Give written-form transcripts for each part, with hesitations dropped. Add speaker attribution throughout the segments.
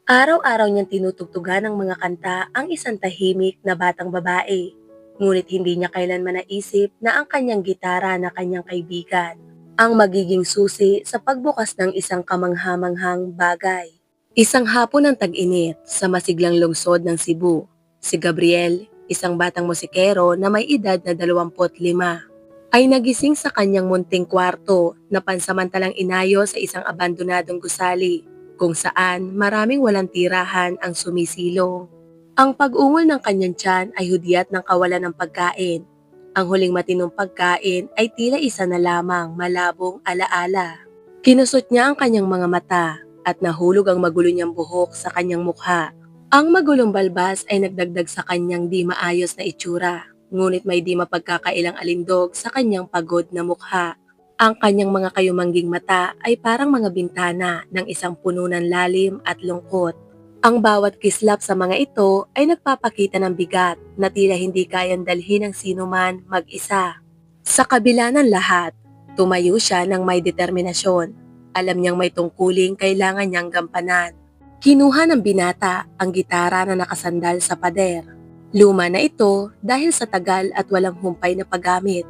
Speaker 1: Araw-araw niyang tinutugtugan ng mga kanta ang isang tahimik na batang babae. Ngunit hindi niya kailanman naisip na ang kanyang gitara na kanyang kaibigan ang magiging susi sa pagbukas ng isang kamanghamanghang bagay. Isang hapon ng tag-init sa masiglang lungsod ng Cebu, si Gabriel, isang batang musikero na may edad na 25, ay nagising sa kanyang munting kwarto na pansamantalang inayo sa isang abandonadong gusali kung saan maraming walang tirahan ang sumisilong. Ang pag-ungol ng kanyang tiyan ay hudyat ng kawalan ng pagkain. Ang huling matinong pagkain ay tila isa na lamang malabong alaala. Kinusot niya ang kanyang mga mata at nahulog ang magulo niyang buhok sa kanyang mukha. Ang magulong balbas ay nagdagdag sa kanyang di maayos na itsura, ngunit may di mapagkakailang alindog sa kanyang pagod na mukha. Ang kanyang mga kayumangging mata ay parang mga bintana ng isang puno ng lalim at lungkot. Ang bawat kislap sa mga ito ay nagpapakita ng bigat na tila hindi kayang dalhin ng sinuman mag-isa. Sa kabila ng lahat, tumayo siya ng may determinasyon. Alam niyang may tungkuling kailangan niyang gampanan. Kinuha ng binata ang gitara na nakasandal sa pader. Luma na ito dahil sa tagal at walang humpay na paggamit.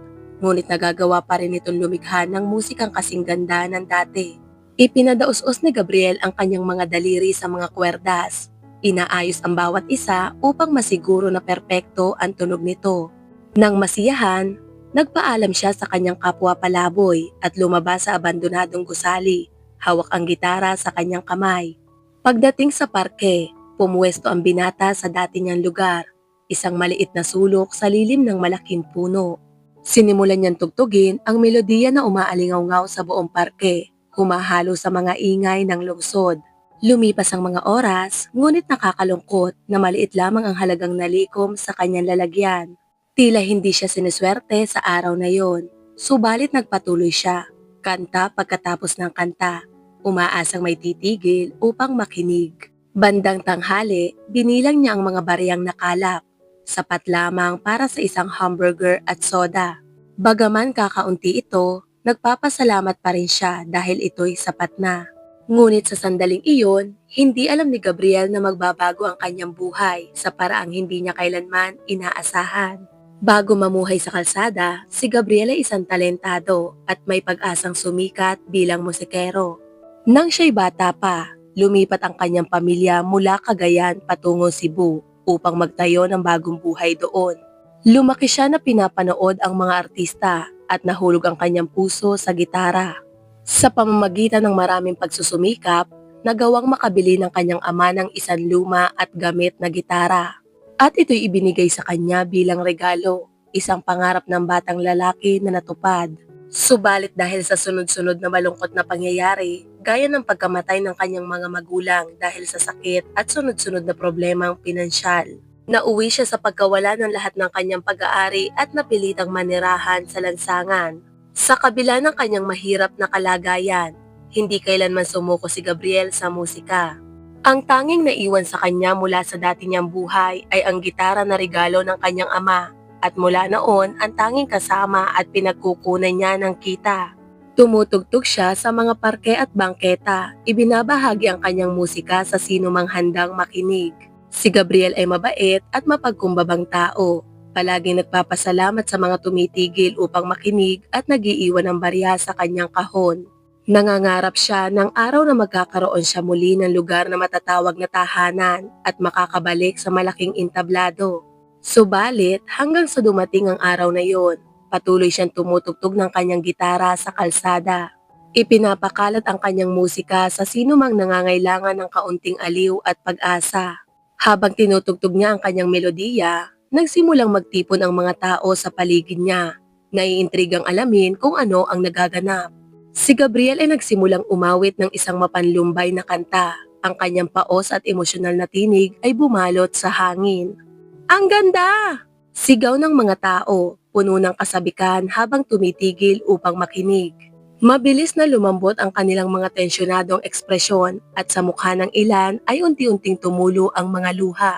Speaker 1: Ngunit nagagawa pa rin itong lumikha ng musikang kasing ganda ng dati. Ipinadaos-os ni Gabriel ang kanyang mga daliri sa mga kwerdas. Inaayos ang bawat isa upang masiguro na perpekto ang tunog nito. Nang masiyahan, nagpaalam siya sa kanyang kapwa palaboy at lumabas sa abandonadong gusali, hawak ang gitara sa kanyang kamay. Pagdating sa parke, pumuwesto ang binata sa dati niyang lugar, isang maliit na sulok sa lilim ng malaking puno. Sinimulan niyang tugtugin ang melodiya na umaalingaw-ngaw sa buong parke, humahalo sa mga ingay ng lungsod. Lumipas ang mga oras, ngunit nakakalungkot na maliit lamang ang halagang nalikom sa kanyang lalagyan. Tila hindi siya siniswerte sa araw na yon, subalit nagpatuloy siya, kanta pagkatapos ng kanta, umaasang may titigil upang makinig. Bandang tanghali, binilang niya ang mga bariyang nakalap, sapat lamang para sa isang hamburger at soda. Bagaman kakaunti ito, nagpapasalamat pa rin siya dahil ito'y sapat na. Ngunit sa sandaling iyon, hindi alam ni Gabriel na magbabago ang kanyang buhay sa paraang hindi niya kailanman inaasahan. Bago mamuhay sa kalsada, si Gabriel ay isang talentado at may pag-asang sumikat bilang musikero. Nang siya'y bata pa, lumipat ang kanyang pamilya mula Cagayan patungo Cebu upang magtayo ng bagong buhay doon. Lumaki siya na pinapanood ang mga artista at nahulog ang kanyang puso sa gitara. Sa pamamagitan ng maraming pagsusumikap, nagawang makabili ng kanyang ama ng isang luma at gamit na gitara. At ito'y ibinigay sa kanya bilang regalo, isang pangarap ng batang lalaki na natupad. Subalit dahil sa sunod-sunod na malungkot na pangyayari, gaya ng pagkamatay ng kanyang mga magulang dahil sa sakit at sunod-sunod na problemang pinansyal, nauwi siya sa pagkawala ng lahat ng kanyang pag-aari at napilitang manirahan sa lansangan. Sa kabila ng kanyang mahirap na kalagayan, hindi kailanman sumuko si Gabriel sa musika. Ang tanging naiwan sa kanya mula sa dati niyang buhay ay ang gitara na regalo ng kanyang ama, at mula noon ang tanging kasama at pinagkukunan niya ng kita. Tumutugtog siya sa mga parke at bangketa, ibinabahagi ang kanyang musika sa sino mang handang makinig. Si Gabriel ay mabait at mapagkumbabang tao. Palaging nagpapasalamat sa mga tumitigil upang makinig at nagiiwan ng barya sa kanyang kahon. Nangangarap siya ng araw na magkakaroon siya muli ng lugar na matatawag na tahanan at makakabalik sa malaking entablado. Subalit hanggang sa dumating ang araw na yon, patuloy siyang tumutugtog ng kanyang gitara sa kalsada. Ipinapakalat ang kanyang musika sa sino mang nangangailangan ng kaunting aliw at pag-asa. Habang tinutugtog niya ang kanyang melodiya, nagsimulang magtipon ang mga tao sa paligid niya, naiintrigang alamin kung ano ang nagaganap. Si Gabriel ay nagsimulang umawit ng isang mapanlumbay na kanta. Ang kanyang paos at emosyonal na tinig ay bumalot sa hangin. Ang ganda! Sigaw ng mga tao, puno ng kasabikan habang tumitigil upang makinig. Mabilis na lumambot ang kanilang mga tensyonadong ekspresyon at sa mukha ng ilan ay unti-unting tumulo ang mga luha.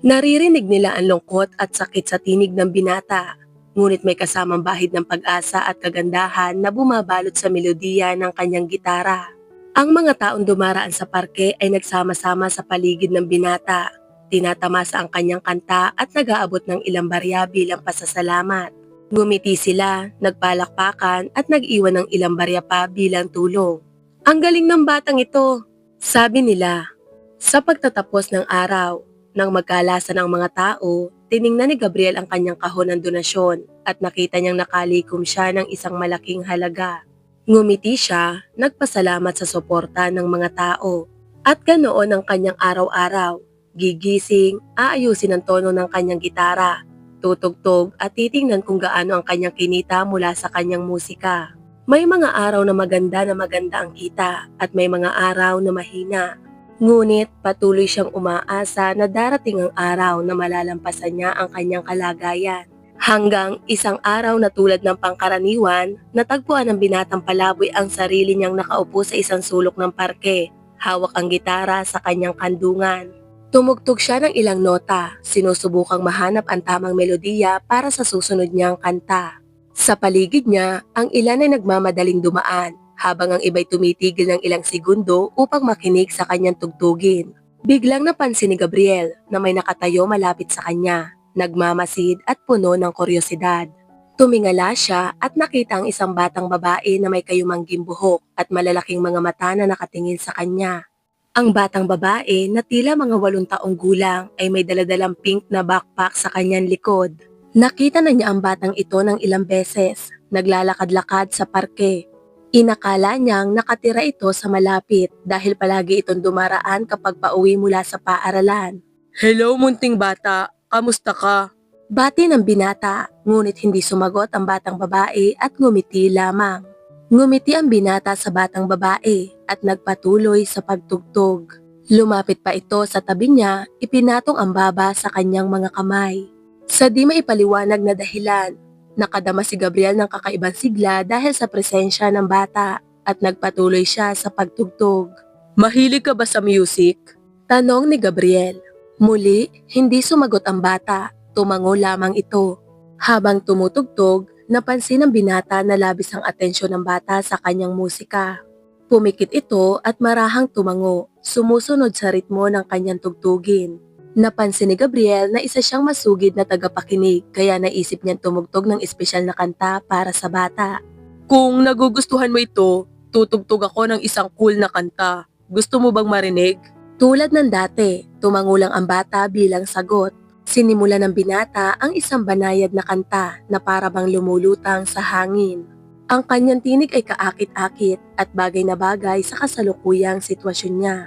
Speaker 1: Naririnig nila ang lungkot at sakit sa tinig ng binata, ngunit may kasamang bahid ng pag-asa at kagandahan na bumabalot sa melodiya ng kanyang gitara. Ang mga taong dumaraan sa parke ay nagsama-sama sa paligid ng binata. Tinatamasa ang kanyang kanta at nag-aabot ng ilang barya bilang pasasalamat. Ngumiti sila, nagpalakpakan at nag-iwan ng ilang barya pa bilang tulong. Ang galing ng batang ito, sabi nila. Sa pagtatapos ng araw, nang magkalasan ang mga tao, tiningnan ni Gabriel ang kanyang kahon ng donasyon at nakita niyang nakalikom siya ng isang malaking halaga. Ngumiti siya, nagpasalamat sa suporta ng mga tao. At ganoon ang kanyang araw-araw. Gigising, aayusin ang tono ng kanyang gitara, tutugtog at titingnan kung gaano ang kanyang kinita mula sa kanyang musika. May mga araw na maganda ang kita at may mga araw na mahina. Ngunit patuloy siyang umaasa na darating ang araw na malalampasan niya ang kanyang kalagayan. Hanggang isang araw na tulad ng pangkaraniwan, natagpuan ng binatang palaboy ang sarili niyang nakaupo sa isang sulok ng parke, hawak ang gitara sa kanyang kandungan. Tumugtog siya ng ilang nota, sinusubukang mahanap ang tamang melodiya para sa susunod niyang kanta. Sa paligid niya, ang ilan ay nagmamadaling dumaan, habang ang iba'y tumitigil ng ilang segundo upang makinig sa kanyang tugtugin. Biglang napansin ni Gabriel na may nakatayo malapit sa kanya. Nagmamasid at puno ng kuryosidad. Tumingala siya at nakita ang isang batang babae na may kayumangging buhok at malalaking mga mata na nakatingin sa kanya. Ang batang babae na tila mga 8 taong gulang ay may daladalang pink na backpack sa kanyang likod. Nakita na niya ang batang ito ng ilang beses, naglalakad-lakad sa parke. Inakala niyang nakatira ito sa malapit dahil palagi itong dumaraan kapag pauwi mula sa paaralan. "Hello, munting bata. Kamusta ka?" Bati ng binata, ngunit hindi sumagot ang batang babae at ngumiti lamang. Ngumiti ang binata sa batang babae at nagpatuloy sa pagtugtog. Lumapit pa ito sa tabi niya, ipinatong ang baba sa kanyang mga kamay. Sa di maipaliwanag na dahilan, nakadama si Gabriel ng kakaibang sigla dahil sa presensya ng bata at nagpatuloy siya sa pagtugtog. "Mahilig ka ba sa music?" Tanong ni Gabriel. Muli, hindi sumagot ang bata, tumango lamang ito. Habang tumutugtog, napansin ng binata na labis ang atensyon ng bata sa kanyang musika. Pumikit ito at marahang tumango, sumusunod sa ritmo ng kanyang tugtugin. Napansin ni Gabriel na isa siyang masugid na tagapakinig kaya naisip niyang tumugtog ng espesyal na kanta para sa bata. "Kung nagugustuhan mo ito, tutugtog ako ng isang cool na kanta. Gusto mo bang marinig?" Tulad ng dati, tumango lang ang bata bilang sagot. Sinimula ng binata ang isang banayad na kanta na para bang lumulutang sa hangin. Ang kanyang tinig ay kaakit-akit at bagay na bagay sa kasalukuyang sitwasyon niya.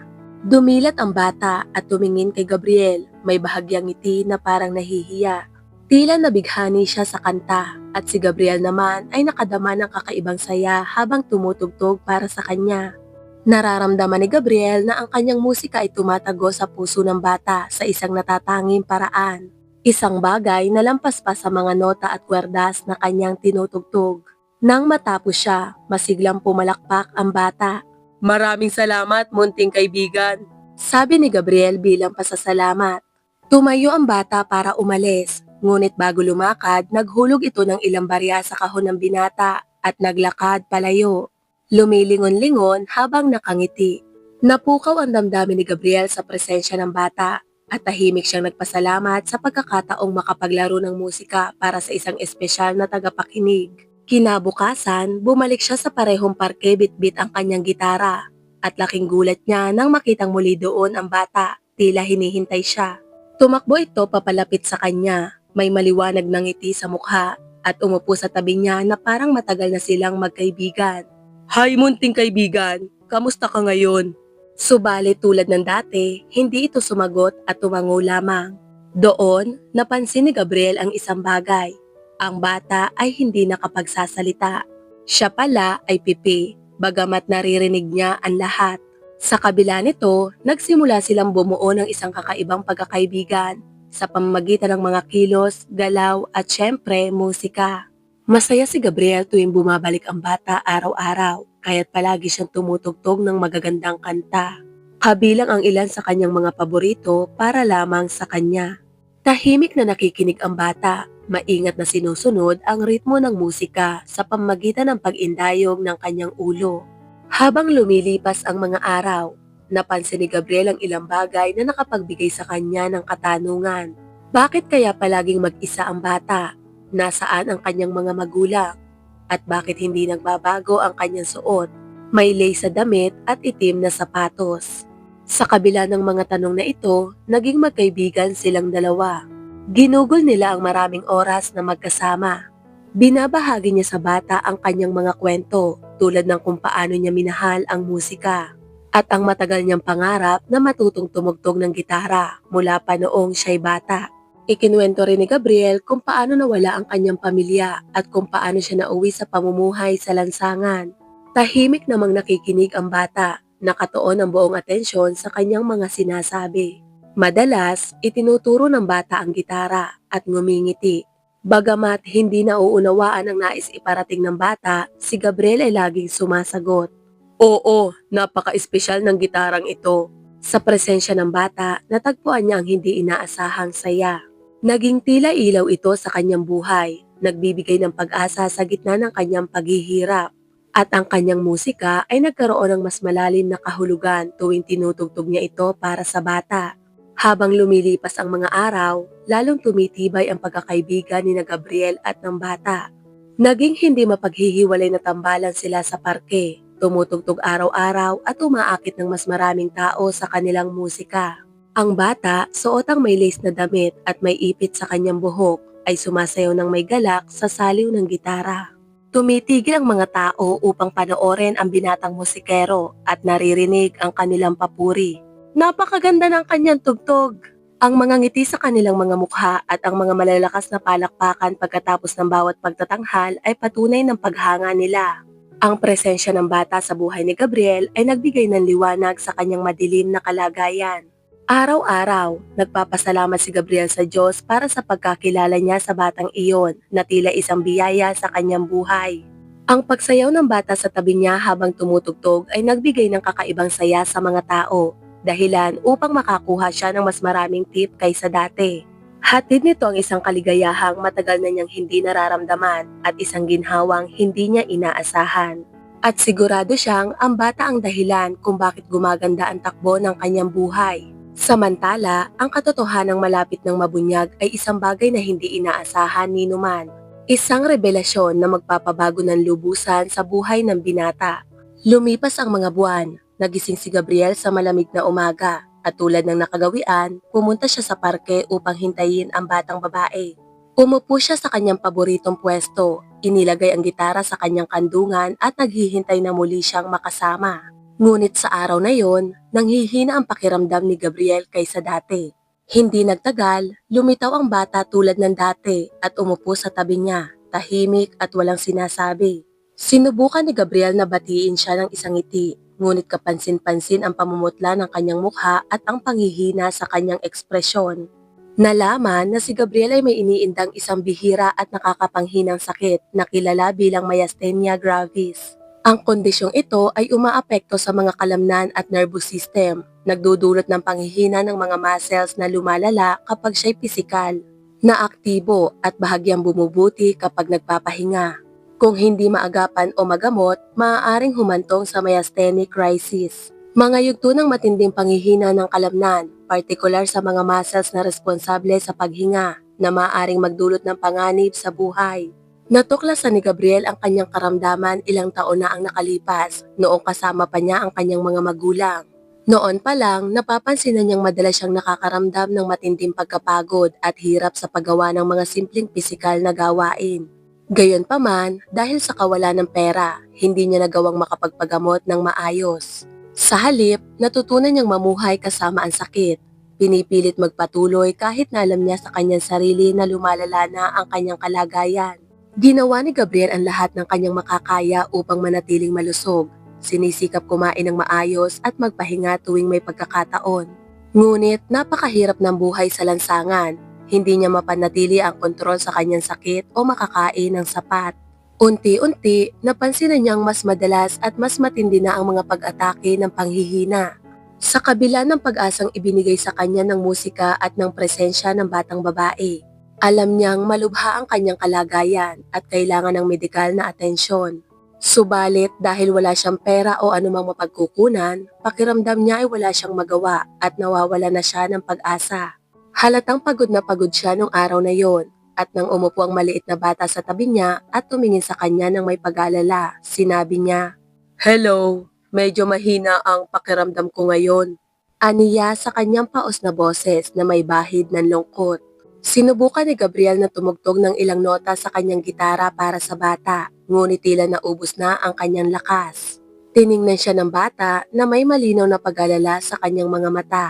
Speaker 1: Dumilat ang bata at tumingin kay Gabriel, may bahagyang ngiti na parang nahihiya. Tila nabighani siya sa kanta at si Gabriel naman ay nakadama ng kakaibang saya habang tumutugtog para sa kanya. Nararamdaman ni Gabriel na ang kanyang musika ay tumatago sa puso ng bata sa isang natatanging paraan. Isang bagay na lampas pa sa mga nota at kwerdas na kanyang tinutugtog. Nang matapos siya, masiglang pumalakpak ang bata. "Maraming salamat, munting kaibigan," sabi ni Gabriel bilang pasasalamat. Tumayo ang bata para umalis, ngunit bago lumakad, naghulog ito ng ilang barya sa kahon ng binata at naglakad palayo. Lumilingon-lingon habang nakangiti. Napukaw ang damdamin ni Gabriel sa presensya ng bata at tahimik siyang nagpasalamat sa pagkakataong makapaglaro ng musika para sa isang espesyal na tagapakinig. Kinabukasan, bumalik siya sa parehong parke bitbit ang kanyang gitara at laking gulat niya nang makitang muli doon ang bata, tila hinihintay siya. Tumakbo ito papalapit sa kanya, may maliwanag na ngiti sa mukha at umupo sa tabi niya na parang matagal na silang magkaibigan. "Hi, munting kaibigan, kamusta ka ngayon?" Subalit tulad ng dati, hindi ito sumagot at tumango lamang. Doon, napansin ni Gabriel ang isang bagay. Ang bata ay hindi nakapagsasalita. Siya pala ay pipi, bagamat naririnig niya ang lahat. Sa kabila nito, nagsimula silang bumuo ng isang kakaibang pagkakaibigan sa pamamagitan ng mga kilos, galaw at syempre musika. Masaya si Gabriel tuwing bumabalik ang bata araw-araw, kaya't palagi siyang tumutugtog ng magagandang kanta. Kabilang ang ilan sa kanyang mga paborito para lamang sa kanya. Tahimik na nakikinig ang bata, maingat na sinusunod ang ritmo ng musika sa pamamagitan ng pag-indayog ng kanyang ulo. Habang lumilipas ang mga araw, napansin ni Gabriel ang ilang bagay na nakapagbigay sa kanya ng katanungan. Bakit kaya palaging mag-isa ang bata? Nasaan ang kanyang mga magulang? At bakit hindi nagbabago ang kanyang suot? May lace sa damit at itim na sapatos. Sa kabila ng mga tanong na ito, naging magkaibigan silang dalawa. Ginugol nila ang maraming oras na magkasama. Binabahagi niya sa bata ang kanyang mga kwento tulad ng kung paano niya minahal ang musika at ang matagal niyang pangarap na matutong tumugtog ng gitara mula pa noong siya'y bata. Ikinuwento rin ni Gabriel kung paano nawala ang kanyang pamilya at kung paano siya nauwi sa pamumuhay sa lansangan. Tahimik namang nakikinig ang bata, nakatuon ang buong atensyon sa kanyang mga sinasabi. Madalas, itinuturo ng bata ang gitara at ngumingiti. Bagamat hindi nauunawaan ang nais iparating ng bata, si Gabriel ay laging sumasagot. Oo, napaka-espesyal ng gitarang ito. Sa presensya ng bata, natagpuan niya ang hindi inaasahang saya. Naging tila ilaw ito sa kanyang buhay, nagbibigay ng pag-asa sa gitna ng kanyang paghihirap. At ang kanyang musika ay nagkaroon ng mas malalim na kahulugan tuwing tinutugtog niya ito para sa bata. Habang lumilipas ang mga araw, lalong tumitibay ang pagkakaibigan ni na Gabriel at ng bata. Naging hindi mapaghihiwalay na tambalan sila sa parke, tumutugtog araw-araw at umaakit ng mas maraming tao sa kanilang musika. Ang bata, suot ang may lace na damit at may ipit sa kanyang buhok, ay sumasayaw ng may galak sa saliw ng gitara. Tumitigil ang mga tao upang panoorin ang binatang musikero at naririnig ang kanilang papuri. Napakaganda ng kanyang tugtog. Ang mga ngiti sa kanilang mga mukha at ang mga malalakas na palakpakan pagkatapos ng bawat pagtatanghal ay patunay ng paghanga nila. Ang presensya ng bata sa buhay ni Gabriel ay nagbigay ng liwanag sa kanyang madilim na kalagayan. Araw-araw, nagpapasalamat si Gabriel sa Diyos para sa pagkakilala niya sa batang iyon na tila isang biyaya sa kanyang buhay. Ang pagsayaw ng bata sa tabi niya habang tumutugtog ay nagbigay ng kakaibang saya sa mga tao. Dahilan upang makakuha siya ng mas maraming tip kaysa dati. Hatid nito ang isang kaligayahang matagal na niyang hindi nararamdaman at isang ginhawang hindi niya inaasahan. At sigurado siyang ang bata ang dahilan kung bakit gumaganda ang takbo ng kanyang buhay. Samantala, ang katotohanang malapit ng mabunyag ay isang bagay na hindi inaasahan ni Numan. Isang revelasyon na magpapabago ng lubusan sa buhay ng binata. Lumipas ang mga buwan. Nagising si Gabriel sa malamig na umaga at tulad ng nakagawian, pumunta siya sa parke upang hintayin ang batang babae. Umupo siya sa kanyang paboritong pwesto, inilagay ang gitara sa kanyang kandungan at naghihintay na muli siyang makasama. Ngunit sa araw na yon, nanghihina ang pakiramdam ni Gabriel kaysa dati. Hindi nagtagal, lumitaw ang bata tulad ng dati at umupo sa tabi niya, tahimik at walang sinasabi. Sinubukan ni Gabriel na batiin siya ng isang ngiti. Ngunit kapansin-pansin ang pamumutla ng kanyang mukha at ang panghihina sa kanyang ekspresyon. Nalaman na si Gabriel ay may iniindang isang bihira at nakakapanghinang sakit na kilala bilang myasthenia gravis. Ang kondisyong ito ay umaapekto sa mga kalamnan at nervous system, nagdudulot ng panghihina ng mga muscles na lumalala kapag siya'y pisikal, na aktibo at bahagyang bumubuti kapag nagpapahinga. Kung hindi maagapan o magamot, maaaring humantong sa myasthenic crisis. Mga yugto ng matinding panghihina ng kalamnan, partikular sa mga muscles na responsable sa paghinga, na maaaring magdulot ng panganib sa buhay. Natuklasan ni Gabriel ang kanyang karamdaman ilang taon na ang nakalipas, noong kasama pa niya ang kanyang mga magulang. Noon pa lang, napapansin na niyang madalas siyang nakakaramdam ng matinding pagkapagod at hirap sa paggawa ng mga simpleng pisikal na gawain. Gayunpaman, dahil sa kawalan ng pera, hindi niya nagawang makapagpagamot ng maayos. Sa halip, natutunan niyang mamuhay kasama ang sakit. Pinipilit magpatuloy kahit na alam niya sa kanyang sarili na lumalala na ang kanyang kalagayan. Ginawa ni Gabriel ang lahat ng kanyang makakaya upang manatiling malusog. Sinisikap kumain ng maayos at magpahinga tuwing may pagkakataon. Ngunit napakahirap ng buhay sa lansangan. Hindi niya mapanatili ang kontrol sa kanyang sakit o makakain ng sapat. Unti-unti, napansin na niyang mas madalas at mas matindi na ang mga pag-atake ng panghihina. Sa kabila ng pag-asang ibinigay sa kanya ng musika at ng presensya ng batang babae, alam niyang malubha ang kanyang kalagayan at kailangan ng medikal na atensyon. Subalit dahil wala siyang pera o anumang mapagkukunan, pakiramdam niya ay wala siyang magawa at nawawala na siya ng pag-asa. Halatang pagod na pagod siya nung araw na yon at nang umupo ang maliit na bata sa tabi niya at tumingin sa kanya ng may pag-alala, sinabi niya, "Hello, medyo mahina ang pakiramdam ko ngayon." Aniya sa kanyang paos na boses na may bahid ng lungkot. Sinubukan ni Gabriel na tumugtog ng ilang nota sa kanyang gitara para sa bata, ngunit tila naubos na ang kanyang lakas. Tiningnan siya ng bata na may malinaw na pag-alala sa kanyang mga mata.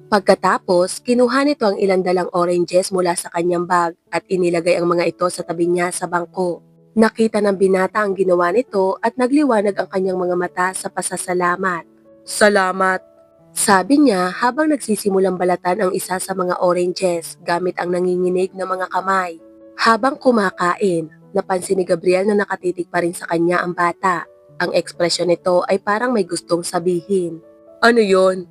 Speaker 1: Pagkatapos, kinuha nito ang ilang dalang oranges mula sa kanyang bag at inilagay ang mga ito sa tabi niya sa bangko. Nakita ng binata ang ginawa nito at nagliwanag ang kanyang mga mata sa pasasalamat. "Salamat," sabi niya habang nagsisimulang balatan ang isa sa mga oranges gamit ang nanginginig na mga kamay. Habang kumakain, napansin ni Gabriel na nakatitig pa rin sa kanya ang bata. Ang ekspresyon nito ay parang may gustong sabihin. "Ano yon?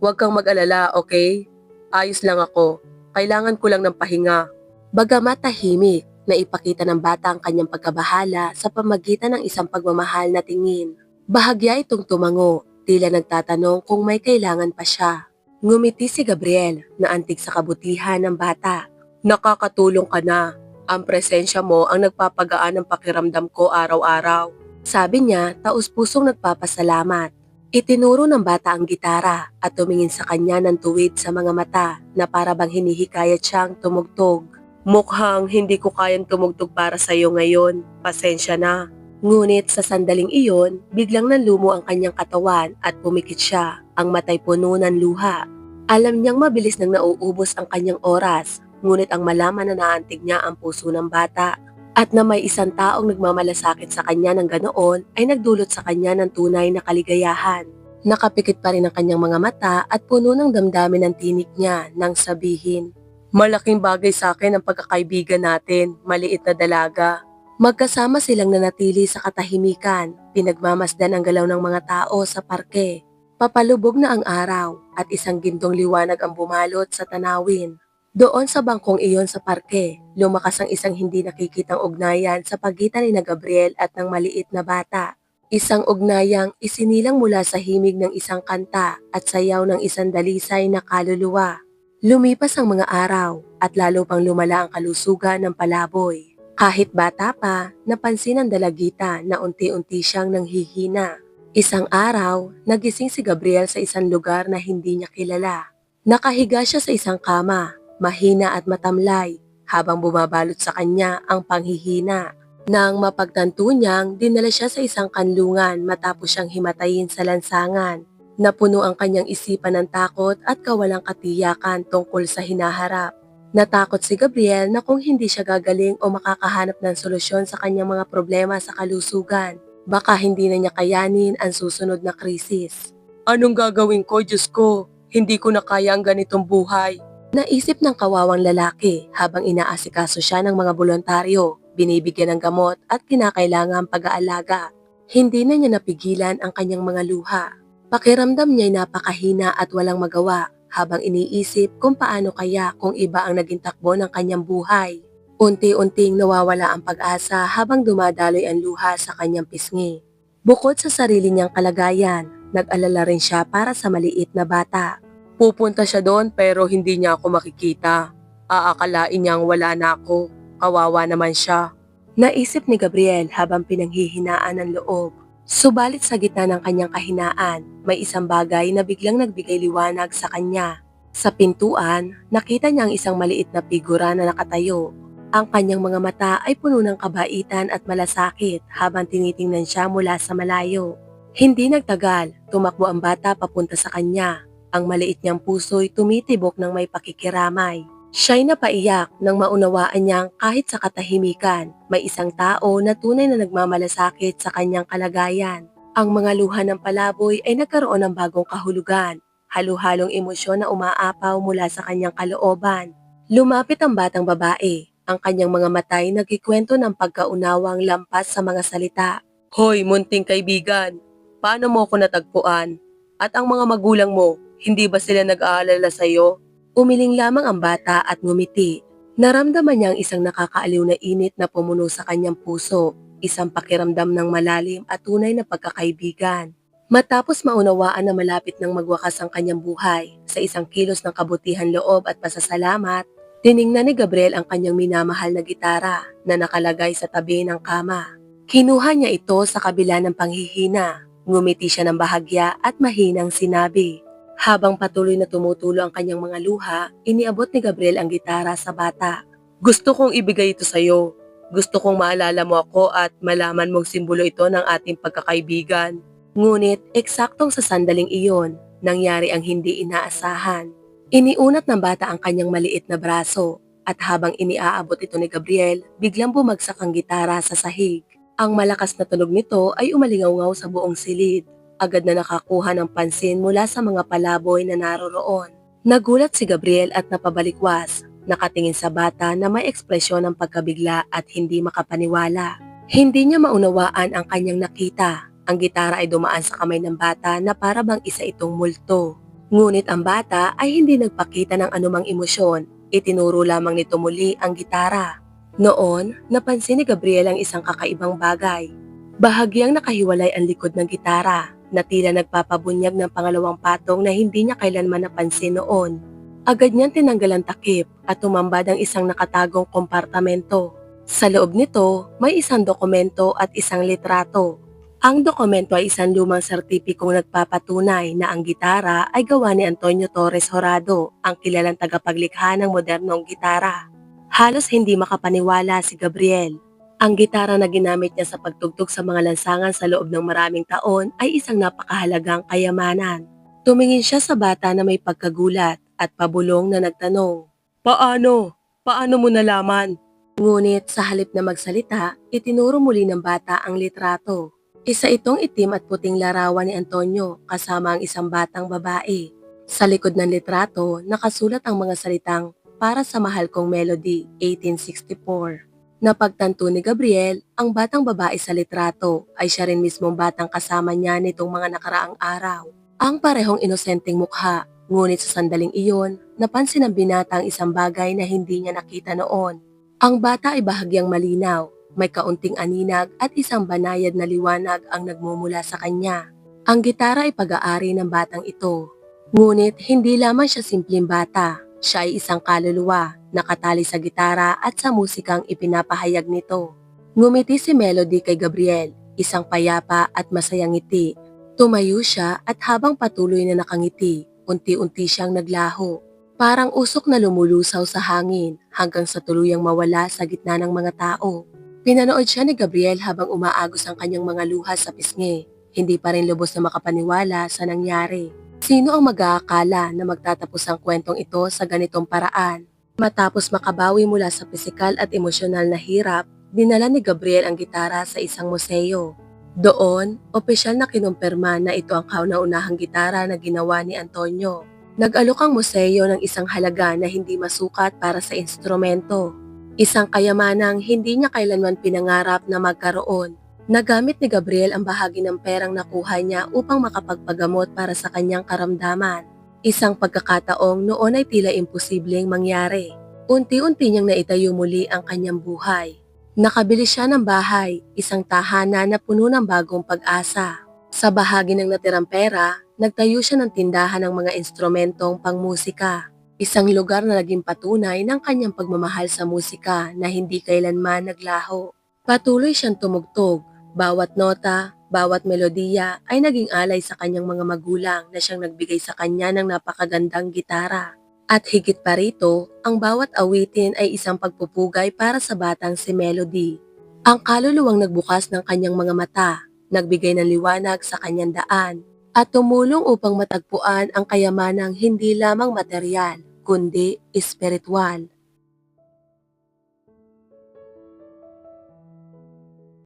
Speaker 1: Huwag kang mag-alala, okay? Ayos lang ako. Kailangan ko lang ng pahinga." Bagamat tahimik, naipakita ng bata ang kanyang pagkabahala sa pamagitan ng isang pagmamahal na tingin. Bahagya itong tumango, tila nagtatanong kung may kailangan pa siya. Ngumiti si Gabriel na antig sa kabutihan ng bata. "Nakakatulong ka na. Ang presensya mo ang nagpapagaan ng pakiramdam ko araw-araw." Sabi niya, taus-pusong nagpapasalamat. Itinuro ng bata ang gitara at tumingin sa kanya ng tuwid sa mga mata na para bang hinihikayat siyang tumugtog. "Mukhang hindi ko kayang tumugtog para sa iyo ngayon. Pasensya na." Ngunit sa sandaling iyon, biglang nanlumo ang kanyang katawan at pumikit siya, ang matay puno ng luha. Alam niyang mabilis nang nauubos ang kanyang oras, ngunit ang malaman na naantig niya ang puso ng bata at na may isang taong nagmamalasakit sa kanya ng ganoon ay nagdulot sa kanya ng tunay na kaligayahan. Nakapikit pa rin ang kanyang mga mata at puno ng damdamin ang tinig niya nang sabihin, "Malaking bagay sa akin ang pagkakaibigan natin, maliit na dalaga." Magkasama silang nanatili sa katahimikan, pinagmamasdan ang galaw ng mga tao sa parke. Papalubog na ang araw at isang gintong liwanag ang bumalot sa tanawin. Doon sa bangkong iyon sa parke, lumakas ang isang hindi nakikitang ugnayan sa pagitan ni Gabriel at ng maliit na bata. Isang ugnayang isinilang mula sa himig ng isang kanta at sayaw ng isang dalisay na kaluluwa. Lumipas ang mga araw at lalo pang lumala ang kalusugan ng palaboy. Kahit bata pa, napansin ng dalagita na unti-unti siyang nanghihina. Isang araw, nagising si Gabriel sa isang lugar na hindi niya kilala. Nakahiga siya sa isang kama, mahina at matamlay, habang bumabalot sa kanya ang panghihina. Nang mapagtanto niyang dinala siya sa isang kanlungan matapos siyang himatayin sa lansangan. Napuno ang kanyang isipan ng takot at kawalang katiyakan tungkol sa hinaharap. Natakot si Gabriel na kung hindi siya gagaling o makakahanap ng solusyon sa kanyang mga problema sa kalusugan, baka hindi na niya kayanin ang susunod na krisis. "Anong gagawin ko, Diyos ko? Hindi ko na kaya ang ganitong buhay." Naisip ng kawawang lalaki habang inaasikaso siya ng mga voluntaryo, binibigyan ng gamot at kinakailangang pag-aalaga. Hindi na niya napigilan ang kanyang mga luha. Pakiramdam niya'y napakahina at walang magawa habang iniisip kung paano kaya kung iba ang naging takbo ng kanyang buhay. Unti-unting nawawala ang pag-asa habang dumadaloy ang luha sa kanyang pisngi. Bukod sa sarili niyang kalagayan, nag-alala rin siya para sa maliit na bata. Pupunta siya doon pero hindi niya ako makikita. Aakalain niyang wala na ako. Kawawa naman siya. Naisip ni Gabriel habang pinanghihinaan ng loob. Subalit sa gitna ng kanyang kahinaan, may isang bagay na biglang nagbigay liwanag sa kanya. Sa pintuan, nakita niya ang isang maliit na figura na nakatayo. Ang kanyang mga mata ay puno ng kabaitan at malasakit habang tinitingnan siya mula sa malayo. Hindi nagtagal, tumakbo ang bata papunta sa kanya. Ang maliit niyang puso'y tumitibok ng may pakikiramay. Siya'y napaiyak nang maunawaan niyang kahit sa katahimikan, may isang tao na tunay na nagmamalasakit sa kanyang kalagayan. Ang mga luha ng palaboy ay nagkaroon ng bagong kahulugan, halo-halong emosyon na umaapaw mula sa kanyang kalooban. Lumapit ang batang babae, ang kanyang mga matay nagkikwento ng pagkaunawang lampas sa mga salita. "Hoy, munting kaibigan, paano mo ako natagpuan? At ang mga magulang mo, hindi ba sila nag-aalala sa iyo?" Umiling lamang ang bata at ngumiti. Naramdaman niya ang isang nakakaaliw na init na pumuno sa kanyang puso. isang pakiramdam ng malalim at tunay na pagkakaibigan. Matapos maunawaan na malapit ng magwakas ang kanyang buhay, sa isang kilos ng kabutihan loob at pasasalamat, tiningnan ni Gabriel ang kanyang minamahal na gitara na nakalagay sa tabi ng kama. Kinuha niya ito sa kabila ng panghihina, ngumiti siya ng bahagya at mahinang sinabi. Habang patuloy na tumutulo ang kanyang mga luha, iniabot ni Gabriel ang gitara sa bata. Gusto kong ibigay ito sa iyo. Gusto kong maalala mo ako at malaman mong simbolo ito ng ating pagkakaibigan. Ngunit eksaktong sa sandaling iyon, nangyari ang hindi inaasahan. Iniunat ng bata ang kanyang maliit na braso at habang iniaabot ito ni Gabriel, biglang bumagsak ang gitara sa sahig. Ang malakas na tunog nito ay umalingaw sa buong silid. Agad na nakakuha ng pansin mula sa mga palaboy na naroroon. Nagulat si Gabriel at napabalikwas, nakatingin sa bata na may ekspresyon ng pagkabigla at hindi makapaniwala. Hindi niya maunawaan ang kanyang nakita. Ang gitara ay dumaan sa kamay ng bata na para bang isa itong multo. Ngunit ang bata ay hindi nagpakita ng anumang emosyon. Itinuro lamang nito muli ang gitara. Noon, napansin ni Gabriel ang isang kakaibang bagay. Bahagyang nakahiwalay ang likod ng gitara na tila nagpapabunyag ng pangalawang patong na hindi niya kailanman napansin noon. Agad niyang tinanggal ang takip at tumambad ang isang nakatagong kompartamento. Sa loob nito, may isang dokumento at isang litrato. Ang dokumento ay isang lumang sertipikong nagpapatunay na ang gitara ay gawa ni Antonio Torres Horado, ang kilalang tagapaglikha ng modernong gitara. Halos hindi makapaniwala si Gabriel. Ang gitara na ginamit niya sa pagtugtog sa mga lansangan sa loob ng maraming taon ay isang napakahalagang kayamanan. Tumingin siya sa bata na may pagkagulat at pabulong na nagtanong, "Paano? Paano mo nalaman?" Ngunit sa halip na magsalita, itinuro muli ng bata ang litrato. Isa itong itim at puting larawan ni Antonio kasama ang isang batang babae. Sa likod ng litrato, nakasulat ang mga salitang "Para sa mahal kong Melody, 1864". Napagtanto ni Gabriel, ang batang babae sa litrato ay siya rin mismong batang kasama niya nitong mga nakaraang araw. Ang parehong inosenteng mukha, ngunit sa sandaling iyon, napansin ng binata ang isang bagay na hindi niya nakita noon. Ang bata ay bahagyang malinaw. May kaunting aninag at isang banayad na liwanag ang nagmumula sa kanya. Ang gitara ay pag-aari ng batang ito. Ngunit hindi lamang siya simpleng bata. Siya ay isang kaluluwa, nakatali sa gitara at sa musikang ipinapahayag nito. Ngumiti si Melody kay Gabriel, isang payapa at masayang ngiti. Tumayo siya at habang patuloy na nakangiti, unti-unti siyang naglaho. Parang usok na lumulusaw sa hangin hanggang sa tuluyang mawala sa gitna ng mga tao. Pinanood siya ni Gabriel habang umaagos ang kanyang mga luha sa pisngi. Hindi pa rin lubos na makapaniwala sa nangyari. Sino ang mag-aakala na magtatapos ang kwentong ito sa ganitong paraan? Matapos makabawi mula sa pisikal at emosyonal na hirap, dinala ni Gabriel ang gitara sa isang museo. Doon, opisyal na kinumpirma na ito ang kauna-unahang gitara na ginawa ni Antonio. Nag-alok ang museo ng isang halaga na hindi masukat para sa instrumento. Isang kayamanang hindi niya kailanman pinangarap na magkaroon. Nagamit ni Gabriel ang bahagi ng perang nakuha niya upang makapagpagamot para sa kanyang karamdaman. Isang pagkakataong noon ay tila imposibleng mangyari. Unti-unti niyang naitayo muli ang kanyang buhay. Nakabili siya ng bahay, isang tahanan na puno ng bagong pag-asa. Sa bahagi ng natirang pera, nagtayo siya ng tindahan ng mga instrumentong pangmusika. Isang lugar na naging patunay ng kanyang pagmamahal sa musika na hindi kailanman naglaho. Patuloy siyang tumugtog. Bawat nota, bawat melodiya ay naging alay sa kanyang mga magulang na siyang nagbigay sa kanya ng napakagandang gitara. At higit pa rito, ang bawat awitin ay isang pagpupugay para sa batang si Melody. Ang kaluluwang nagbukas ng kanyang mga mata, nagbigay ng liwanag sa kanyang daan, at tumulong upang matagpuan ang kayamanang hindi lamang material, kundi espiritual.